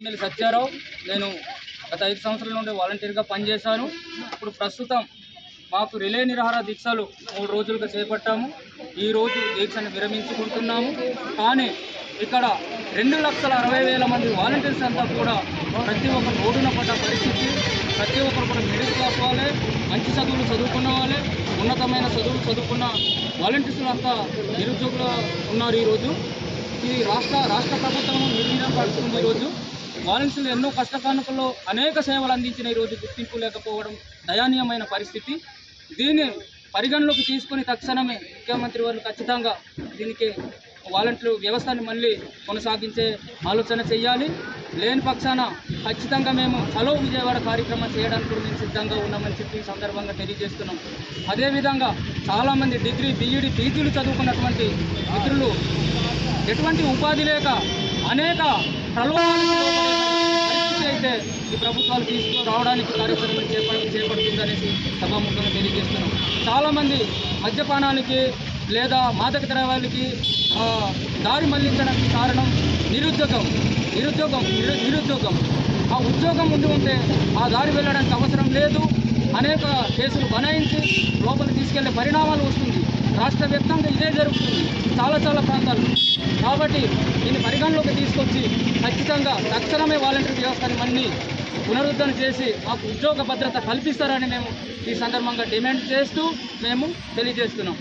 సత్యారావు. నేను గత 5 సంవత్సరాల నుండి వాలంటీర్గా పనిచేశాను. ఇప్పుడు ప్రస్తుతం మాకు రిలే నిరాహార దీక్షలు 3 రోజులుగా చేపట్టాము. ఈరోజు దీక్షను విరమించుకుంటున్నాము. కానీ ఇక్కడ 2,60,60,000 మంది వాలంటీర్స్ అంతా కూడా ప్రతి ఒక్కరు రోడ్డున పడ్డ పరిస్థితి. ప్రతి ఒక్కరు కూడా మిడిల్ క్లాస్ వాళ్ళే, మంచి చదువులు చదువుకున్న వాళ్ళే, ఉన్నతమైన చదువులు చదువుకున్న వాలంటీర్స్లు అంతా నిరుద్యోగులు ఉన్నారు. ఈరోజు ఈ రాష్ట్ర ప్రభుత్వం నిర్వీర్యం పడుతుంది. ఈరోజు వాలంటీర్లు ఎన్నో కష్టకానుకల్లో అనేక సేవలు అందించిన ఈరోజు గుర్తింపు లేకపోవడం దయానీయమైన పరిస్థితి. దీన్ని పరిగణలోకి తీసుకుని తక్షణమే ముఖ్యమంత్రి వారు ఖచ్చితంగా దీనికి వాలంటీర్ వ్యవస్థను మళ్ళీ కొనసాగించే ఆలోచన చేయాలి. లేని పక్షాన ఖచ్చితంగా మేము చలో విజయవాడ కార్యక్రమం చేయడానికి కూడా మేము సిద్ధంగా ఉన్నామని చెప్పి ఈ సందర్భంగా తెలియజేస్తున్నాం. అదేవిధంగా చాలామంది డిగ్రీ, బీఈడీ, పీజీలు చదువుకున్నటువంటి మిత్రులు ఎటువంటి ఉపాధి లేక అనేక ప్రలోభాలకు పరిస్థితి అయితే ఈ ప్రభుత్వాలు తీసుకురావడానికి కార్యక్రమం చేపడుతుందనేసి సభాముఖంగా తెలియజేస్తున్నాం. చాలామంది మద్యపానానికి లేదా మాదక ద్రవ్యాలకి దారి మళ్లించడానికి కారణం నిరుద్యోగం. ఆ ఉద్యోగం ఉంటే ఆ దారి వెళ్ళడానికి అవసరం లేదు. అనేక కేసులు బనాయించి లోపల తీసుకెళ్లే పరిణామాలు వస్తుంది. రాష్ట్ర వ్యాప్తంగా ఇదే జరుగుతుంది చాలా ప్రాంతాలు. కాబట్టి దీన్ని పరిగణలోకి తీసుకొచ్చి ఖచ్చితంగా తక్షణమే వాలంటీర్ వ్యవస్థని మళ్ళీ పునరుద్ధరణ చేసి మాకు ఉద్యోగ భద్రత కల్పిస్తారని మేము ఈ సందర్భంగా డిమాండ్ చేస్తూ మేము తెలియజేస్తున్నాం.